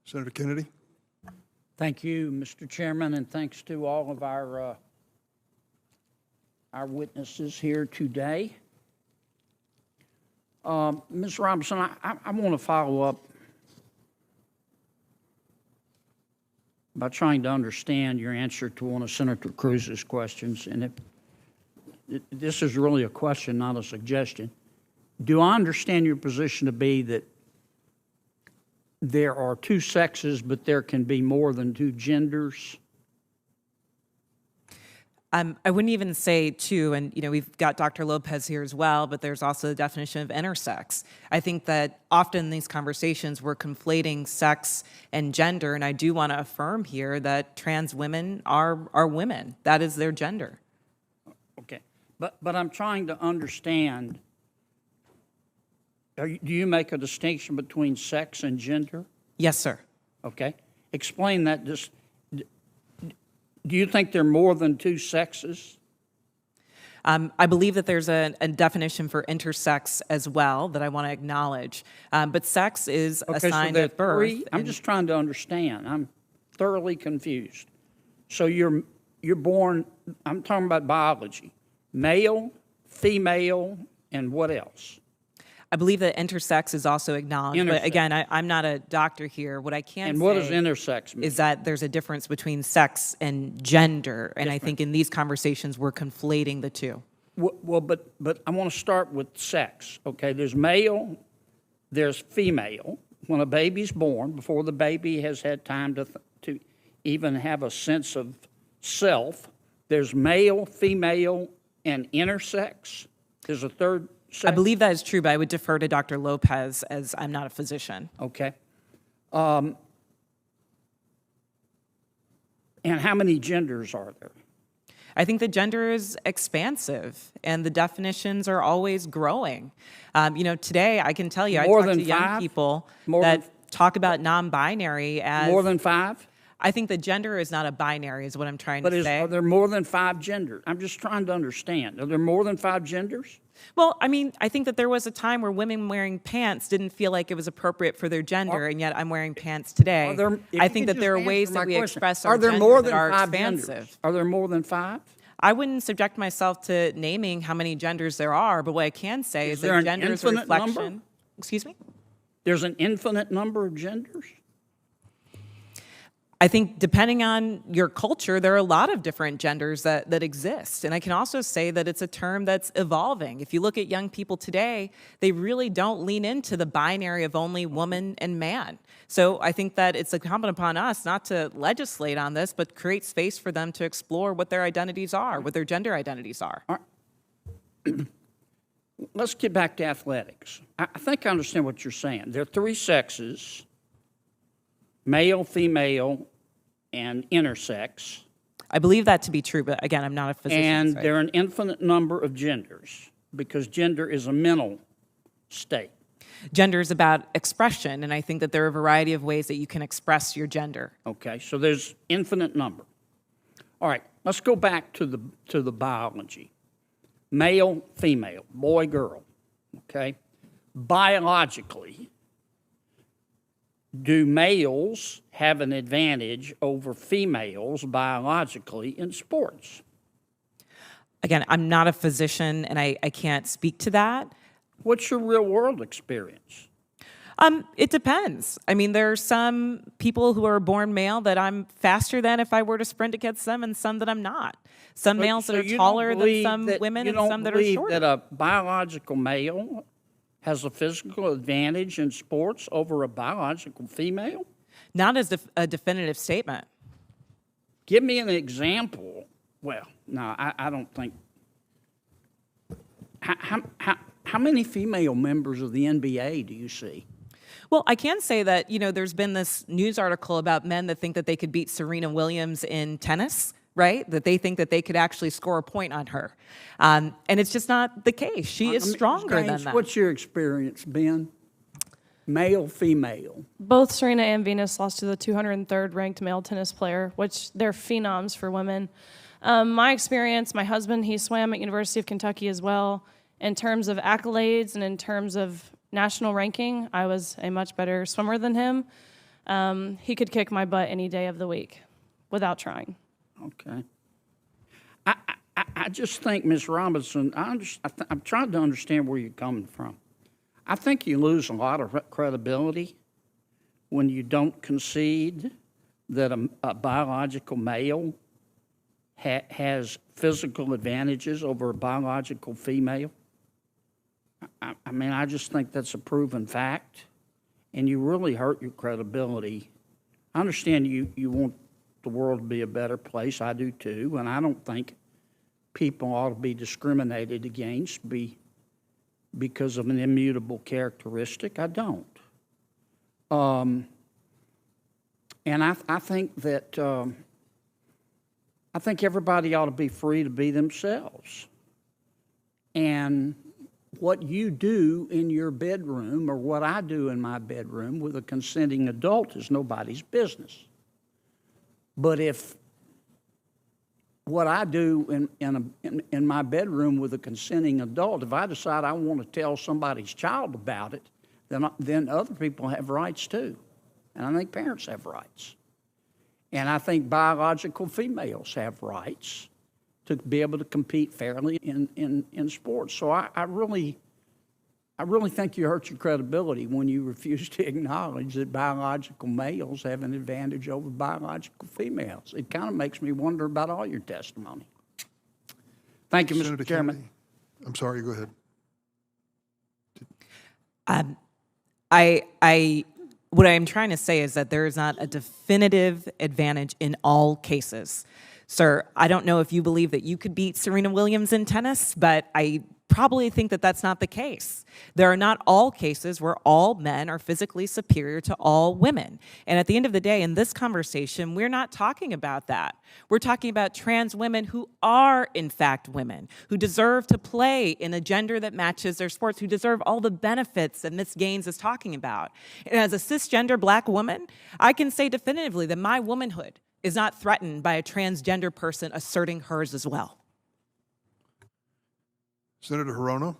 Senator Kennedy. Thank you, Mr. Chairman, and thanks to all of our witnesses here today. Ms. Robinson, I want to follow up by trying to understand your answer to one of Senator Cruz's questions. And this is really a question, not a suggestion. Do I understand your position to be that there are two sexes, but there can be more than two genders? I wouldn't even say two, and we've got Dr. Lopez here as well, but there's also the definition of intersex. I think that often in these conversations we're conflating sex and gender, and I do want to affirm here that trans women are women. That is their gender. Okay, but I'm trying to understand, do you make a distinction between sex and gender? Yes, sir. Okay, explain that. Do you think there are more than two sexes? I believe that there's a definition for intersex as well that I want to acknowledge. But sex is assigned at birth. I'm just trying to understand. I'm thoroughly confused. So you're born, I'm talking about biology, male, female, and what else? I believe that intersex is also acknowledged. But again, I'm not a doctor here. What I can And say what does intersex mean? is that there's a difference between sex and gender. And I think in these conversations, we're conflating the two. Well, but I want to start with sex, okay? There's male, there's female. When a baby's born, before the baby has had time to even have a sense of self, there's male, female, and intersex. There's a third sex. I believe that is true, but I would defer to Dr. Lopez as I'm not a physician. Okay. And how many genders are there? I think the gender is expansive, and the definitions are always growing. Today I can tell you, I talk to young people that talk about non-binary as more than five. I think the gender is not a binary, is what I'm trying to say. Are there more than five genders? I'm just trying to understand. Are there more than five genders? Well, I think that there was a time where women wearing pants didn't feel like it was appropriate for their gender, and yet I'm wearing pants today. I think that there are ways that we express our gender that are expansive. Are there more than five? I wouldn't subject myself to naming how many genders there are, but what I can say is that gender is a reflection. Number? Excuse me? There's an infinite number of genders? I think depending on your culture, there are a lot of different genders that exist. And I can also say that it's a term that's evolving. If you look at young people today, they really don't lean into the binary of only woman and man. So I think that it's incumbent upon us not to legislate on this, but create space for them to explore what their identities are, what their gender identities are. Let's get back to athletics. I think I understand what you're saying. There are three sexes, male, female, and intersex. I believe that to be true, but again, I'm not a physician. And there are an infinite number of genders because gender is a mental state. Gender is about expression, and I think that there are a variety of ways that you can express your gender. Okay, so there's infinite number. All right, let's go back to the biology. Male, female, boy, girl, okay? Biologically, do males have an advantage over females biologically in sports? Again, I'm not a physician, and I can't speak to that. What's your real-world experience? It depends. There are some people who are born male that I'm faster than if I were to sprint against them, and some that I'm not. Some males that are taller than some women, and some that are shorter. You don't believe that a biological male has a physical advantage in sports over a biological female? Not as a definitive statement. Give me an example. Well, no, I don't think. How many female members of the NBA do you see? Well, I can say that, there's been this news article about men that think that they could beat Serena Williams in tennis, right? That they think that they could actually score a point on her. And it's just not the case. She is stronger than that. What's your experience, Ben? Male, female? Both Serena and Venus lost to the 203rd ranked male tennis player, which they're phenoms for women. My experience, my husband, he swam at University of Kentucky as well. In terms of accolades and in terms of national ranking, I was a much better swimmer than him. He could kick my butt any day of the week without trying. Okay. I just think, Ms. Robinson, I'm trying to understand where you're coming from. I think you lose a lot of credibility when you don't concede that a biological male has physical advantages over a biological female. I mean, I just think that's a proven fact, and you really hurt your credibility. I understand you want the world to be a better place. I do too, and I don't think people ought to be discriminated against because of an immutable characteristic. I don't. And I think that I think everybody ought to be free to be themselves. And what you do in your bedroom or what I do in my bedroom with a consenting adult is nobody's business. But if what I do in my bedroom with a consenting adult, if I decide I want to tell somebody's child about it, then other people have rights too. And I think parents have rights. And I think biological females have rights to be able to compete fairly in sports. So I really think you hurt your credibility when you refuse to acknowledge that biological males have an advantage over biological females. It kind of makes me wonder about all your testimony. Thank you, Mr. Senator Chairman. Kennedy. I'm sorry, go ahead. What I'm trying to say is that there is not a definitive advantage in all cases. Sir, I don't know if you believe that you could beat Serena Williams in tennis, but I probably think that that's not the case. There are not all cases where all men are physically superior to all women. And at the end of the day, in this conversation, we're not talking about that. We're talking about trans women who are, in fact, women, who deserve to play in a gender that matches their sports, who deserve all the benefits that Ms. Gaines is talking about. And as a cisgender black woman, I can say definitively that my womanhood is not threatened by a transgender person asserting hers as well. Senator Hirono.